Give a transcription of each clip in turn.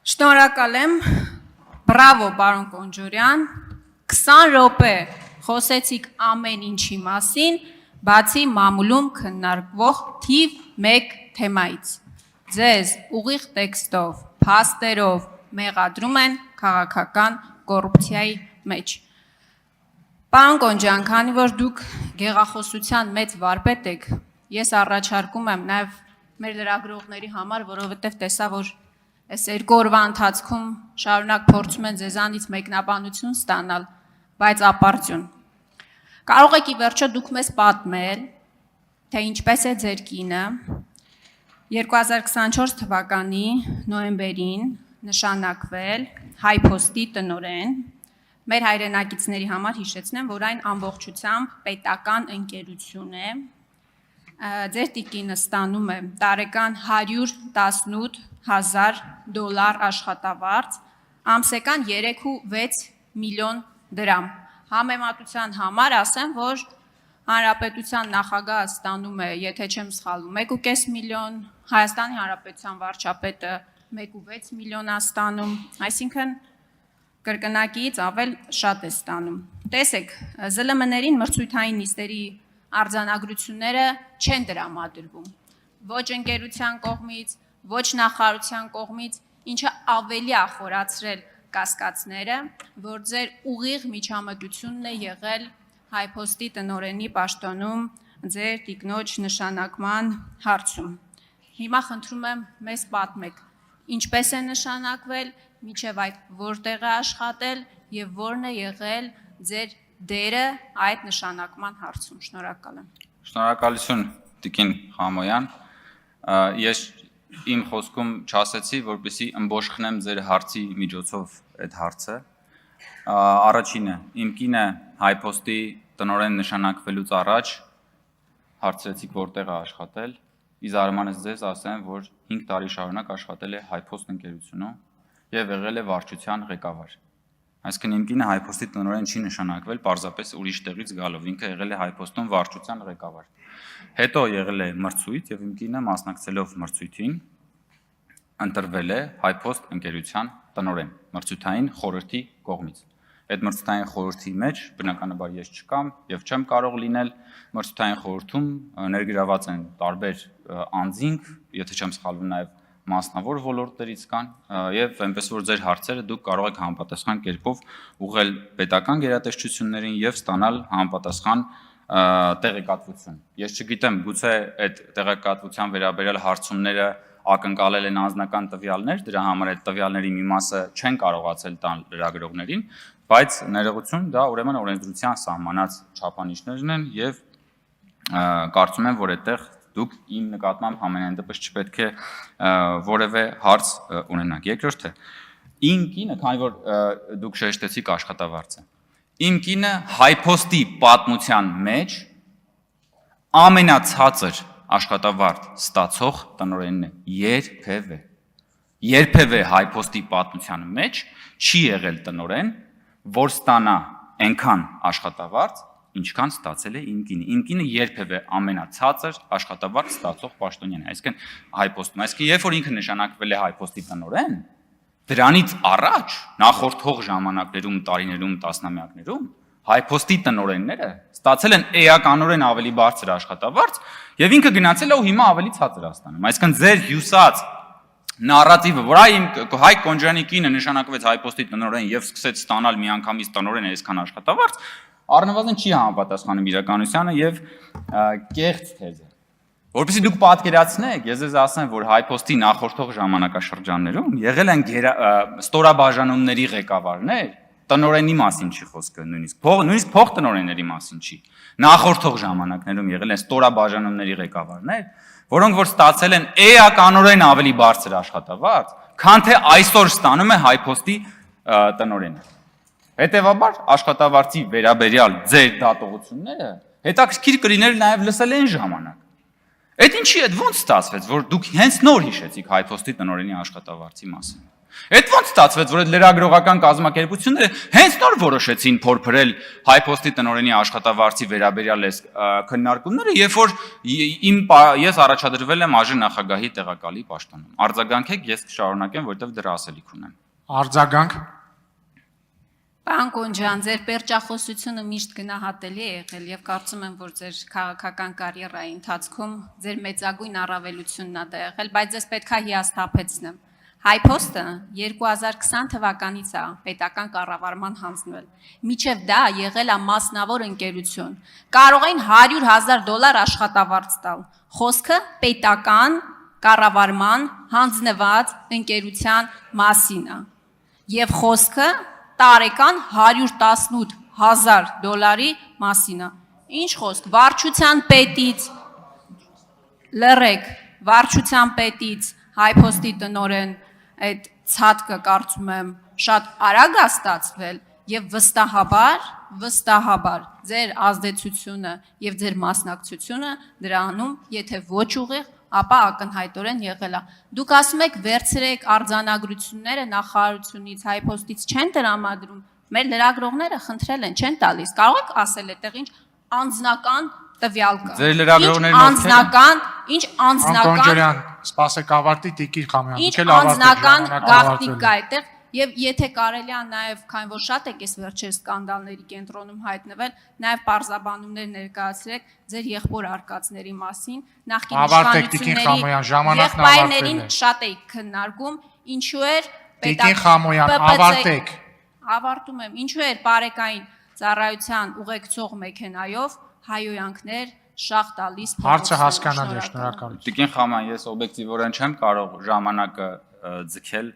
Շնորհակալ եմ, բրավո պարոն Կոնջորյան, 20 րոպե խոսեցիք ամեն ինչի մասին, բացի մամուլում քննարկվող թիվ 1 թեմայից։ Ձեզ ուղիղ տեքստով, փաստերով մեղադրում են քաղաքական կոռուպցիայի մեջ։ Պարոն Կոնջյան, քանի որ դուք գեղախոսության մեծ վարպետ եք, ես առաջարկում եմ նաև մեր լրագրողների համար, որովհետև տեսա, որ այս 2 օրվա ընթացքում շարունակ փորձում են ձեզանից մեկնաբանություն ստանալ, բայց ապարդյուն։ Կարող եք ի վերջո դուք մեզ պատմել, թե ինչպես է ձեր կինը 2024 թվականի նոյեմբերին նշանակվել Հայփոստի տնօրեն։ Մեր հայրենակիցների համար հիշեցնեմ, որ այն ամբողջությամբ պետական ընկերություն է։ Ձեր տիկինը ստանում է տարեկան $118,000 աշխատավարձ, ամսական 3.6 միլիոն դրամ։ Համեմատության համար ասեմ, որ Հանրապետության նախագահը ստանում է, եթե չեմ սխալվում, 1.5 միլիոն, Հայաստանի Հանրապետության վարչապետը 1.6 միլիոն է ստանում, այսինքն կրկնակիից ավել շատ է ստանում։ Տեսեք, ԶԼՄ-ներին մրցույթային նիստերի արձանագրությունները չեն տրամադրվում, ոչ ընկերության կողմից, ոչ նախարարության կողմից, ինչը ավելի է խորացրել կասկածները, որ ձեր ուղիղ միջամտությունն է եղել Հայփոստի տնօրենի պաշտոնում ձեր տիկնոջ նշանակման հարցում։ Հիմա խնդրում եմ մեզ պատմեք, ինչպես է նշանակվել, մինչև այդ որտեղ է աշխատել եւ որն է եղել ձեր դերը այդ նշանակման հարցում։ Շնորհակալ եմ։ Շնորհակալություն տիկին Խամոյան։ Ես իմ խոսքում չասեցի, որպեսզի ըմբոշխնեմ ձեր հարցի միջոցով այդ հարցը։ Առաջինը, իմ կինը Հայփոստի տնօրեն նշանակվելուց առաջ հարցրեցիք որտեղ է աշխատել։ Ի զարմանս ձեզ ասեմ, որ 5 տարի շարունակ աշխատել է Հայփոստ ընկերությունում եւ եղել է վարչության ղեկավար։ Այսինքն իմ կինը Հայփոստի տնօրեն չի նշանակվել պարզապես ուրիշ տեղից գալով, ինքը եղել է Հայփոստում վարչության ղեկավար։ Հետո եղել է մրցույթ եւ իմ կինը մասնակցելով մրցույթին ընտրվել է Հայփոստ ընկերության տնօրեն մրցութային խորհրդի կողմից։ Այդ մրցութային խորհրդի մեջ բնականաբար ես չկամ եւ չեմ կարող լինել մրցութային խորհրդում ներգրաված են տարբեր անձինք, եթե չեմ սխալվում նաեւ մասնավոր ոլորտներից կան եւ այնպես որ ձեր հարցերը դուք կարող եք համապատասխան կերպով ուղղել պետական գերատեսչություններին եւ ստանալ համապատասխան տեղեկատվություն։ Ես չգիտեմ, գուցե այդ տեղեկատվության վերաբերյալ հարցումները ակնկալել են անձնական տվյալներ, դրա համար այդ տվյալների մի մասը չեն կարողացել տալ լրագրողներին, բայց ներողություն, դա ուրեմն օրենսդրության սահմանած չափանիշներն են եւ կարծում եմ, որ այդտեղ դուք իմ նկատմամբ ամենայն դեպս չպետք է որևէ հարց ունենաք։ Երկրորդը, իմ կինը, քանի որ դուք շեշտեցիք աշխատավարձը, իմ կինը Հայփոստի պատմության մեջ ամենացածր աշխատավարձ ստացող տնօրենն է երբևէ Հայփոստի պատմության մեջ չի եղել տնօրեն, որ ստանա այնքան աշխատավարձ, ինչքան ստացել է իմ կինը։ Իմ կինը երբևէ ամենացածր աշխատավարձ ստացող պաշտոնյան է, այսինքն Հայփոստում, այսինքն երբ որ ինքը նշանակվել է Հայփոստի տնօրեն, դրանից առաջ նախորդող ժամանակներում, տարիներում, տասնամյակներում Հայփոստի տնօրենները ստացել են էականորեն ավելի բարձր աշխատավարձ եւ ինքը գնացել է ու հիմա ավելի ցածր է ստանում։ Այսինքն ձեր հյուսած նարատիվը, որ Հայկ Կոնջյանի կինը նշանակվեց Հայփոստի տնօրեն եւ սկսեց ստանալ միանգամից տնօրեն այսքան աշխատավարձ, առնվազն չի համապատասխանում իրականությանը եւ կեղծ թեզ է։ Որովհետեւ դուք պատկերացնեք, ես ձեզ ասեմ, որ Հայփոստի նախորդող ժամանակաշրջաններում եղել են ստորաբաժանումների ղեկավարներ, տնօրենի մասին չի խոսքը նույնիսկ փոխտնօրենների մասին չի։ Նախորդող ժամանակներում եղել են ստորաբաժանումների ղեկավարներ, որոնք որ ստացել են էականորեն ավելի բարձր աշխատավարձ, քան թե այսօր ստանում է Հայփոստի տնօրենը։ Հետևաբար աշխատավարձի վերաբերյալ ձեր դատողությունները հետաքրքիր կլիներ նաև լսել այն ժամանակ։ Այդ ինչի է ոնց ստացվեց, որ դուք հենց նոր հիշեցիք Հայփոստի տնօրենի աշխատավարձի մասին։ Այդ ոնց ստացվեց, որ այդ լրագրողական կազմակերպությունները հենց նոր որոշեցին փորփրել Հայփոստի տնօրենի աշխատավարձի վերաբերյալ այս քննարկումները, երբ որ ես առաջադրվել եմ ԱԺ նախագահի տեղակալի պաշտոնում։ Արձագանքեք, ես կշարունակեմ, որովհետև դրա ասելիք ունեմ։ Արձագանք։ Պարոն Կոնջյան, ձեր պերճախոսությունը միշտ գնահատելի է եղել եւ կարծում եմ, որ ձեր քաղաքական կարիերայի ընթացքում ձեր մեծագույն առավելությունն է դա եղել, բայց ես պետքա հիասթափեցնեմ։ Հայփոստը 2020 թվականից է պետական կառավարման հանձնվել։ Միջև դա եղել է մասնավոր ընկերություն։ Կարող էին $100,000 աշխատավարձ տալ։ Խոսքը պետական կառավարման հանձնված ընկերության մասին է։ Եվ խոսքը տարեկան $118,000 մասին է։ Ինչ խոսք, վարչության պետից լռեք, վարչության պետից Հայփոստի տնօրեն այդ ցածկը կարծում եմ շատ արագ է ստացվել եւ վստահաբար ձեր ազդեցությունը եւ ձեր մասնակցությունը դրանում, եթե ոչ ուղիղ, ապա ակնհայտորեն եղել է։ Դուք ասում եք վերցրեք արձանագրությունները նախարարությունից, Հայփոստից չեն տրամադրում, մեր լրագրողները խնդրել են, չեն տալիս։ Կարող եք ասել այդտեղ ինչ անձնական տվյալ կա։ Ձեր լրագրողներն ինչ անձնական սպասեք ավարտի Տիկին Խամոյան, ինչ անձնական գաղտնիք կա այդտեղ եւ եթե կարելի է նաեւ քանի որ շատ եք այս վերջերս սկանդալների կենտրոնում հայտնվել, նաեւ պարզաբանումներ ներկայացրեք ձեր եղբոր արկածների մասին, նախկին իշխանությունների եղբայրներին շատ եք քննարկում, ինչու էր Տիկին Խամոյան, ավարտեք։ Ավարտում եմ, ինչու էր բարեկային ծառայության ուղեկցող մեքենայով հայոյանքներ շախ տալիս Հարցը հասկանալի է, շնորհակալություն։ Տիկին Խաման, ես օբյեկտիվորեն չեմ կարող ժամանակը ձգել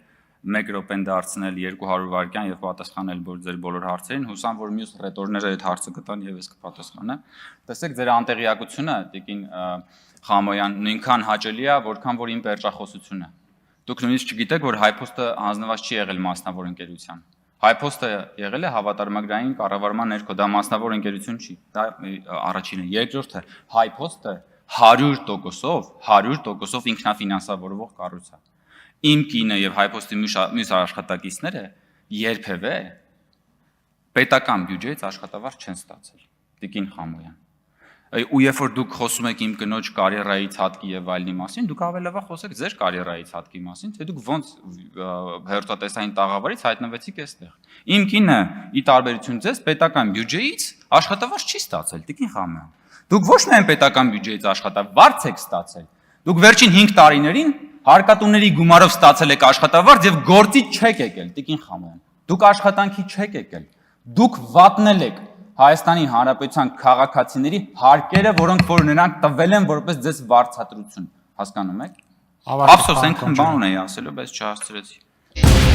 1 րոպեն դարձնել 200 վայրկյան եւ պատասխանել ձեր բոլոր հարցերին, հուսամ որ մյուս ռետորները այդ հարցը կտան եւ ես կպատասխանեմ։ Տեսեք, ձեր անտեղիակությունը, Տիկին Խամոյան, նույնքան հաճելի է, որքան որ իմ պերճախոսությունը։ Դուք նույնիսկ չգիտեք, որ Հայփոստը հանձնված չի եղել մասնավոր ընկերության։ Հայփոստը եղել է հավատարմագրային կառավարման ներքո, դա մասնավոր ընկերություն չի, դա առաջինը, երկրորդը Հայփոստը 100%-ով ինքնաֆինանսավորվող կառույց է։ Իմ կինը եւ Հայփոստի մյուս աշխատակիցները երբևէ պետական բյուջեից աշխատավարձ չեն ստացել։ Տիկին Խամոյան։ Ու երբ որ դուք խոսում եք իմ կնոջ կարիերայի ցածկի եւ այլնի մասին, դուք ավելավա խոսեք ձեր կարիերայի ցածկի մասին, թե դուք ոնց հերթատեսային տաղավարից հայտնվեցիք այստեղ։ Իմ կինը, ի տարբերություն ձեզ, պետական բյուջեից աշխատավարձ չի ստացել, Տիկին Խամոյան։ Դուք ոչ միայն պետական բյուջեից աշխատավարձ եք ստացել, դուք վերջին 5 տարիներին հարկատուների գումարով ստացել եք աշխատավարձ եւ գործից չեք եկել, Տիկին Խամոյան։ Դուք աշխատանքի չեք եկել։ Դուք վատնել եք Հայաստանի Հանրապետության քաղաքացիների հարկերը, որոնք որ նրանք տվել են որպես ձեզ վարձատրություն, հասկանում եք։ Ափսոս, այնքան բան ունեի ասելու, բայց չհասցրեցի։